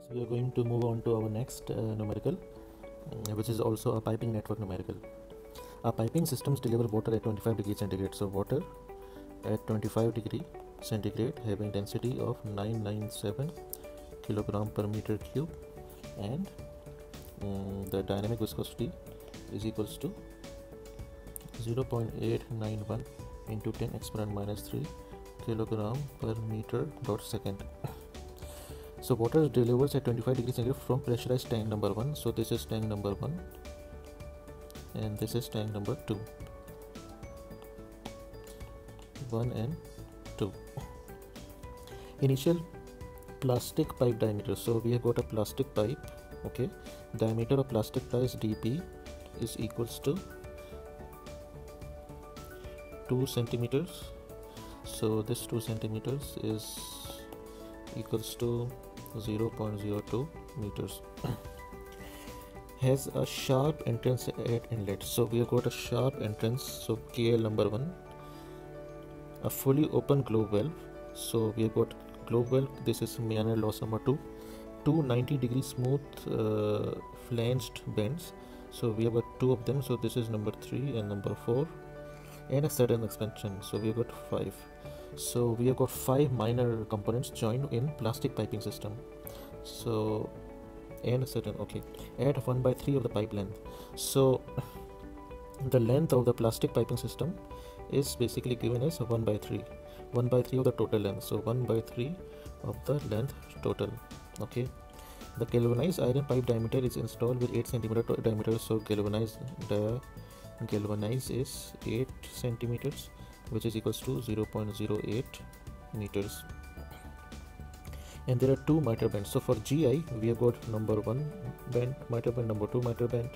So we are going to move on to our next numerical, which is also a piping network numerical. Our piping systems deliver water at 25 degrees centigrade. So water at 25 degree centigrade having density of 997 kilogram per meter cube, and the dynamic viscosity is equals to 0.891 into 10 exponent minus 3 kilogram per meter dot second. So water delivers at 25 degrees centigrade from pressurized tank number 1. So this is tank number 1 and this is tank number 2. 1 and 2. Initial plastic pipe diameter. So we have got a plastic pipe. Okay, diameter of plastic pipe is dp is equals to 2 centimeters. So this 2 centimeters is equals to 0.02 meters. Has a sharp entrance at inlet. So we have got a sharp entrance. So KL number 1. A fully open globe valve. So we have got globe valve. This is minor loss number 2. Two 90 degree smooth flanged bends. So we have got 2 of them. So this is number 3 and number 4. And a sudden expansion. So we have got 5. So we have got 5 minor components joined in plastic piping system. So and a certain add 1/3 of the pipe length. So the length of the plastic piping system is basically given as 1/3 of the total length. So 1/3 of the length total. Okay, the galvanized iron pipe diameter is installed with 8 centimeter diameter. So galvanized is 8 centimeters, which is equals to 0.08 meters. And there are 2 miter bends. So for GI we have got number 1 bend, miter bend, number 2 miter bend,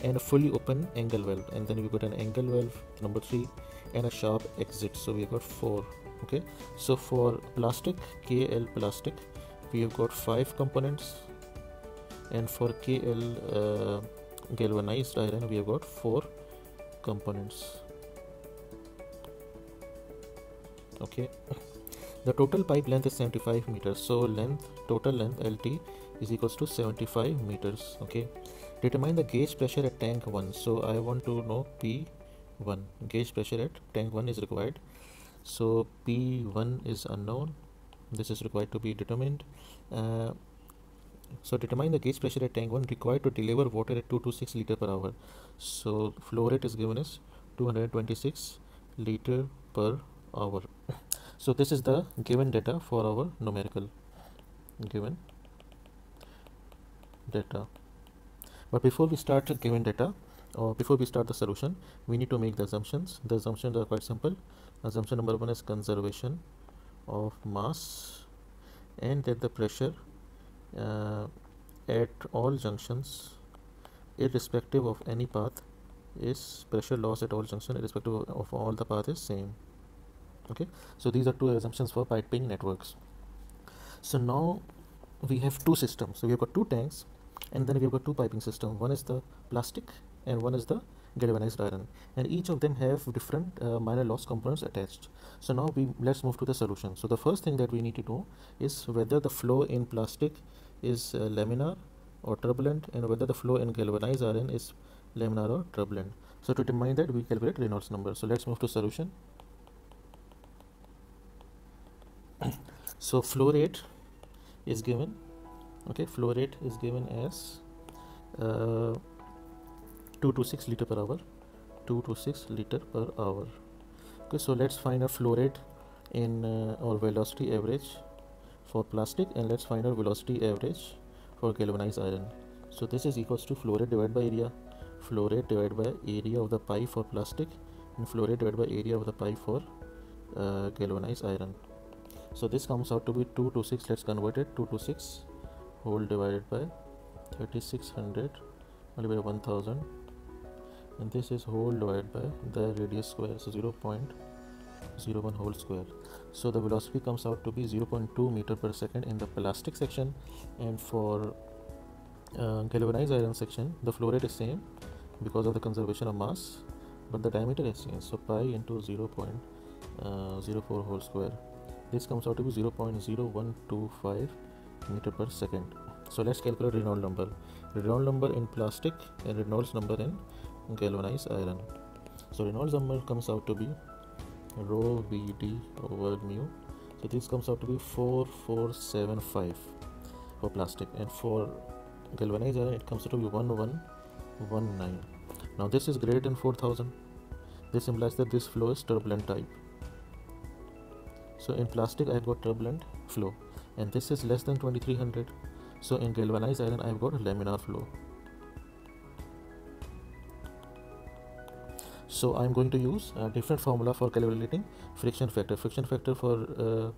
and a fully open angle valve, and then we got an angle valve number 3 and a sharp exit. So we have got 4. Okay, so for plastic, KL plastic, we have got 5 components, and for KL galvanized iron we have got 4 components. Okay, the total pipe length is 75 meters. So total length LT is equals to 75 meters. Okay, determine the gauge pressure at tank 1. So I want to know P1. Gauge pressure at tank 1 is required. So P1 is unknown. This is required to be determined. So determine the gauge pressure at tank 1 required to deliver water at 226 liter per hour. So flow rate is given as 226 liter per hour. So this is the given data for our numerical given data. But before we start given data, or before we start the solution, we need to make the assumptions. The assumptions are quite simple. Assumption number 1 is conservation of mass, and that the pressure at all junctions, irrespective of any path, is pressure loss at all junctions irrespective of all the path is same. Okay, so these are 2 assumptions for piping networks. So now we have 2 systems. So we have got 2 tanks, and then we have got 2 piping systems. One is the plastic and one is the galvanized iron, and each of them have different minor loss components attached. So now let's move to the solution. So the first thing that we need to know is whether the flow in plastic is laminar or turbulent, and whether the flow in galvanized iron is laminar or turbulent. So to determine that, we calculate Reynolds number. So let's move to solution. So flow rate is given. Okay, flow rate is given as 226 liter per hour. 226 liter per hour. Okay, so let's find a flow rate in or velocity average for plastic, and let's find our velocity average for galvanized iron. So this is equals to flow rate divided by area. Flow rate divided by area of the pipe for plastic, and flow rate divided by area of the pipe for galvanized iron. So this comes out to be 226. Let's convert it. 226 whole divided by 3600 multiplied by 1000, and this is whole divided by the radius square. So 0.01 whole square. So the velocity comes out to be 0.2 meter per second in the plastic section, and for galvanized iron section the flow rate is same because of the conservation of mass, but the diameter is changed. So pi into 0.04 whole square. This comes out to be 0.0125 meter per second. So let's calculate Renault number. Renault number in plastic and Reynolds number in galvanized iron. So Reynolds number comes out to be rho BD over mu. So this comes out to be 4475 for plastic, and for galvanized iron it comes out to be 1119. Now this is greater than 4000. This implies that this flow is turbulent type. So in plastic I've got turbulent flow, and this is less than 2300. So in galvanized iron I've got laminar flow. So I'm going to use a different formula for calculating friction factor. Friction factor for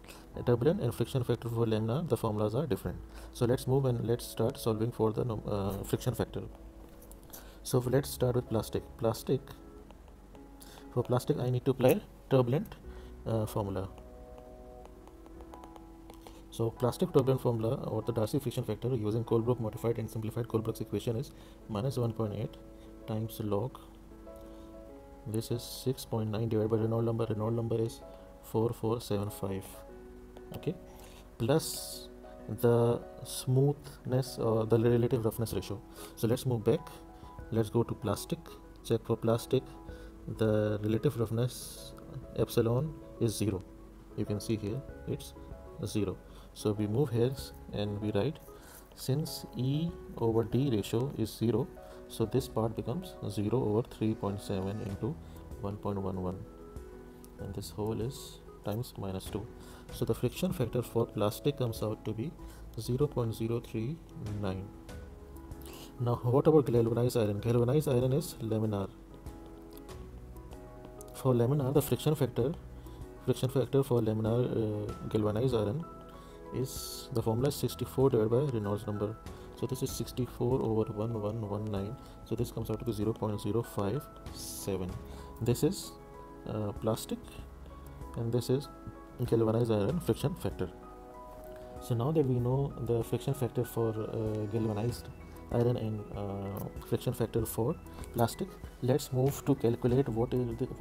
turbulent and friction factor for laminar, the formulas are different. So let's move and let's start solving for the friction factor. So let's start with plastic. For plastic I need to apply turbulent formula. So plastic turbulent formula, or the Darcy friction factor using Colebrook modified and simplified Colebrook's equation, is minus 1.8 times log, this is 6.9 divided by Renault number. Renault number is 4475, okay, plus the smoothness or the relative roughness ratio. So let's move back, let's go to plastic, check for plastic. The relative roughness epsilon is 0. You can see here it's 0. So we move here and we write, since E over D ratio is 0, so this part becomes 0 over 3.7 into 1.11, and this whole is times minus 2. So the friction factor for plastic comes out to be 0.039. Now what about galvanized iron? Galvanized iron is laminar. For laminar, the friction factor for laminar galvanized iron is, the formula is 64 divided by Reynolds number. So this is 64 over 1119. So this comes out to be 0.057. This is plastic, and this is galvanized iron friction factor. So now that we know the friction factor for galvanized iron and friction factor for plastic, let's move to calculate what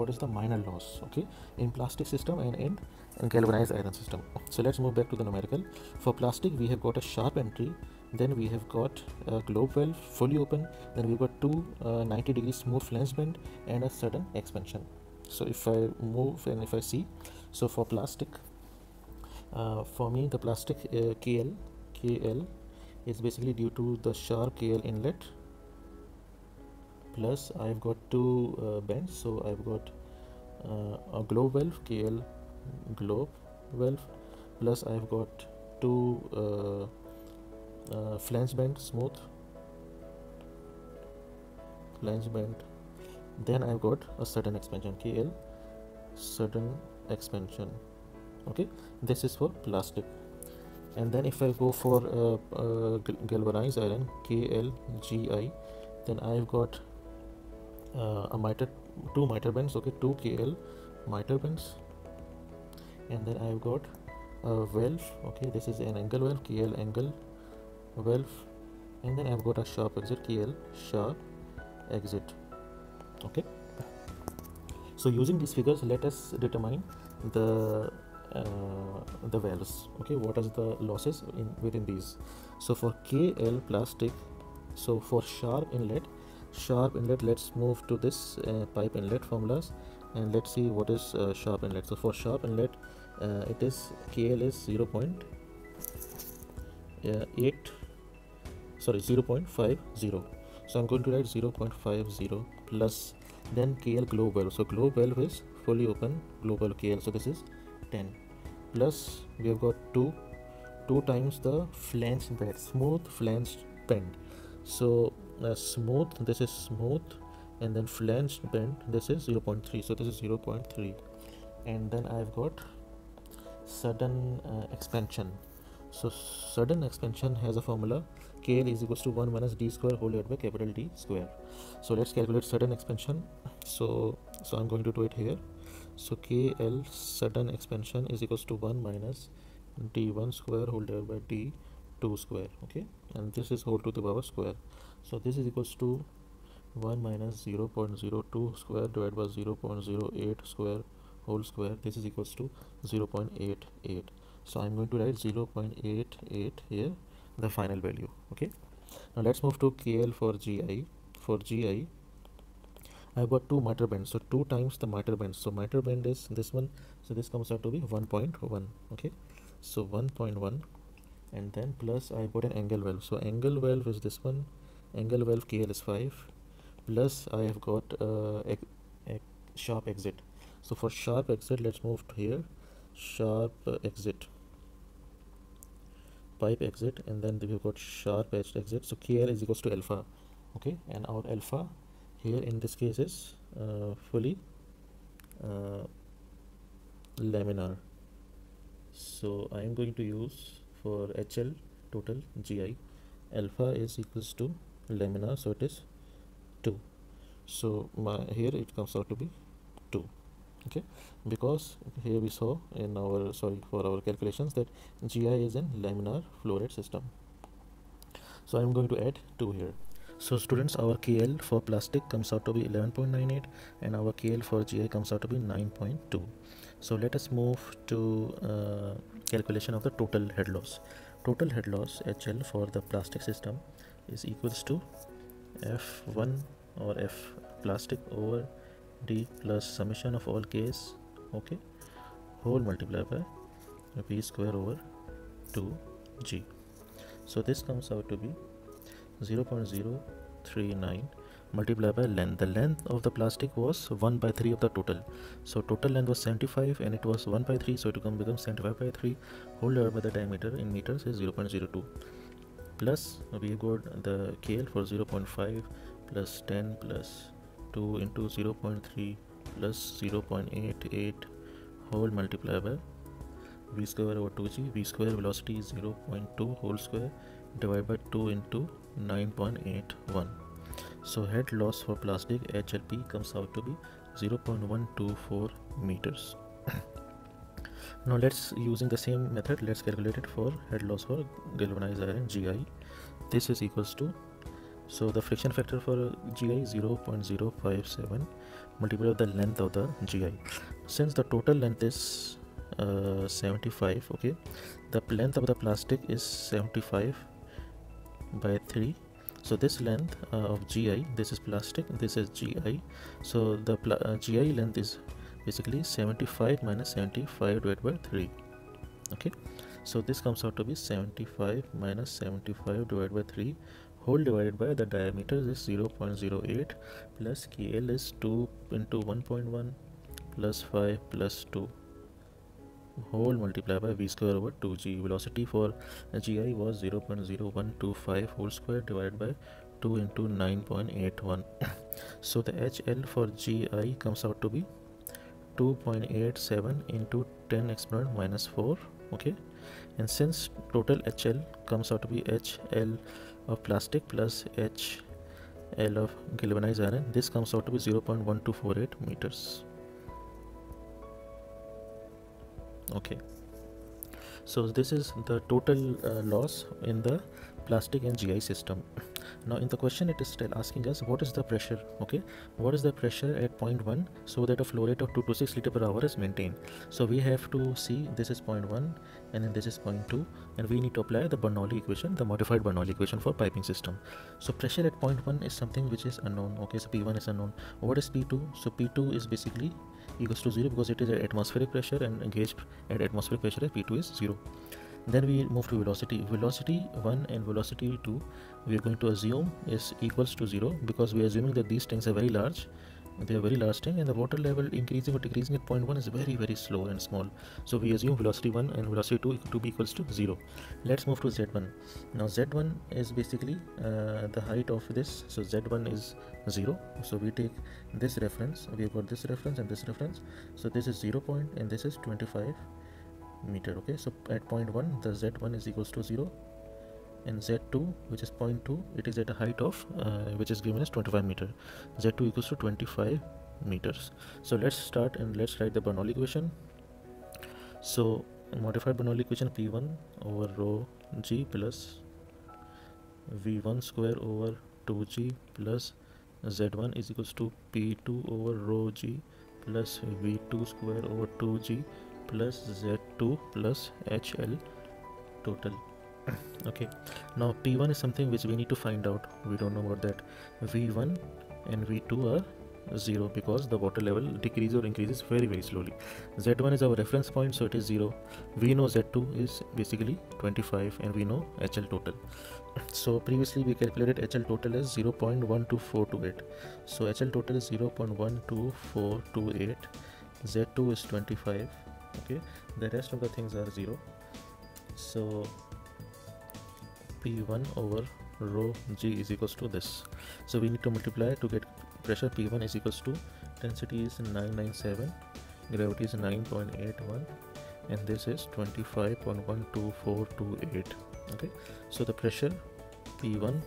is the minor loss, okay, in plastic system and in galvanized iron system. So let's move back to the numerical. For plastic we have got a sharp entry, then we have got a globe valve fully open, then we've got two 90 degree smooth flange bend and a sudden expansion. So if I move and if I see, so for plastic, for me the plastic KL is basically due to the sharp KL inlet, plus I've got two bends. So I've got a globe valve, KL globe valve, plus I've got two flange bend, smooth flange bend, then I've got a sudden expansion, KL sudden expansion, okay. This is for plastic. And then if I go for galvanized iron, KLGI, then I've got two miter bends, okay, two KL miter bends, and then I've got a valve, okay, this is an angle valve, KL angle valve, and then I've got a sharp exit, KL sharp exit, okay. So using these figures, let us determine the valves, okay, what is the losses within these. So for KL plastic, so for sharp inlet, let's move to this pipe inlet formulas, and let's see what is sharp inlet. So for sharp inlet, it is KL is 0.50, so I'm going to write 0.50 plus then KL globe valve. So globe valve is fully open, globe valve KL, so this is 10, plus we have got two times the flange bend, smooth flange bend. So smooth, this is smooth, and then flange bend, this is 0.3, so this is 0.3, and then I've got sudden expansion. So sudden expansion has a formula, KL is equals to 1 minus D square whole divided by capital D square. So let's calculate sudden expansion. So I'm going to do it here. So KL sudden expansion is equals to 1 minus D1 square whole divided by D2 square, okay, and this is whole to the power square. So this is equals to 1 minus 0.02 square divided by 0.08 square whole square. This is equals to 0.88. So I'm going to write 0.88 here, the final value. Okay, now let's move to KL for GI. For GI, I've got two miter bends, so 2 times the miter bend. So miter bend is this one, so this comes out to be 1.1. Okay, so 1.1, and then plus I got an angle valve. So angle valve is this one, angle valve KL is 5, plus I have got sharp exit. So for sharp exit, let's move to here, sharp exit, pipe exit, and then we've got sharp edge exit. So KL is equals to alpha. Okay, and our alpha here in this case is fully laminar. So I am going to use for HL total GI, alpha is equals to laminar, so it is 2. So here it comes out to be 2. Okay, because here we saw in our for our calculations that GI is in laminar flow rate system. So I'm going to add 2 here. So students, our KL for plastic comes out to be 11.98 and our KL for GI comes out to be 9.2. So let us move to calculation of the total head loss. Total head loss HL for the plastic system is equals to F1 or F plastic over D plus summation of all K's, okay, whole multiplied by V square over 2G. So this comes out to be 0.039 multiplied by length. The length of the plastic was 1 by 3 of the total. So total length was 75 and it was 1 by 3, so it will become 75 by 3 whole divided by the diameter in meters is 0.02. Plus we got the KL for 0.5 plus 10 plus 2 into 0.3 plus 0.88 whole multiplied by V square over 2G. V square velocity is 0.2 whole square divided by 2 into 9.81. So head loss for plastic HLP comes out to be 0.124 meters. Now let's, using the same method, let's calculate it for head loss for galvanized iron GI. This is equals to, so the friction factor for GI is 0.057 multiplied by the length of the GI. Since the total length is 75, okay, the length of the plastic is 75 by 3. So this length of GI, this is plastic, this is GI, so the GI length is basically 75 minus 75 divided by 3. Okay, so this comes out to be 75 minus 75 divided by 3 whole divided by the diameter is 0.08 plus KL is 2 into 1.1 plus 5 plus 2 whole multiplied by V square over 2G. Velocity for GI was 0.0125 whole square divided by 2 into 9.81. So the HL for GI comes out to be 2.87 into 10 exponent minus 4. Okay, and since total HL comes out to be HL of plastic plus HL of galvanized iron, this comes out to be 0.1248 meters. Okay, so this is the total loss in the plastic and GI system. Now in the question it is still asking us what is the pressure. Okay, what is the pressure at point 1 so that a flow rate of 226 liter per hour is maintained. So we have to see this is point 1 and then this is point 2, and we need to apply the Bernoulli equation, the modified Bernoulli equation for piping system. So pressure at point 1 is something which is unknown. Okay, so P1 is unknown. What is P2? So P2 is basically equals to 0 because it is at atmospheric pressure, and gauge at atmospheric pressure P2 is 0. Then we move to velocity. Velocity 1 and velocity 2 we are going to assume is equals to 0 because we are assuming that these tanks are very large. They are very large tank, and the water level increasing or decreasing at point 1 is very slow and small. So we assume velocity 1 and velocity 2 to be equals to 0. Let's move to Z1. Now Z1 is basically the height of this. So Z1 is 0. So we take this reference. We have got this reference and this reference. So this is 0 point and this is 25 meter. Okay, so at point 1 the Z1 is equals to 0, and Z2, which is point 2, it is at a height of which is given as 25 meter. Z2 equals to 25 meters. So let's start and let's write the Bernoulli equation. So modified Bernoulli equation, P1 over rho G plus V1 square over 2G plus Z1 is equals to P2 over rho G plus V2 square over 2G plus Z2 plus HL total. Okay, now P1 is something which we need to find out. We don't know about that. V1 and V2 are 0 because the water level decreases or increases very slowly. Z1 is our reference point, so it is 0. We know Z2 is basically 25 and we know HL total. So previously we calculated HL total as 0.12428. So HL total is 0.12428. Z2 is 25. Okay, the rest of the things are 0. So P1 over rho G is equals to this. So we need to multiply to get pressure. P1 is equals to, density is 997, gravity is 9.81, and this is 25.12428. Okay, so the pressure P1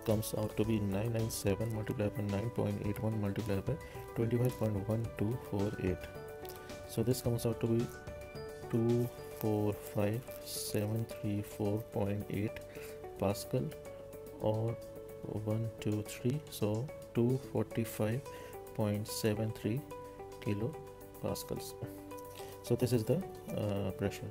comes out to be 997 multiplied by 9.81 multiplied by 25.1248. So this comes out to be 245734.8 Pascal, or 123, so 245.73 kilo pascals. So this is the pressure.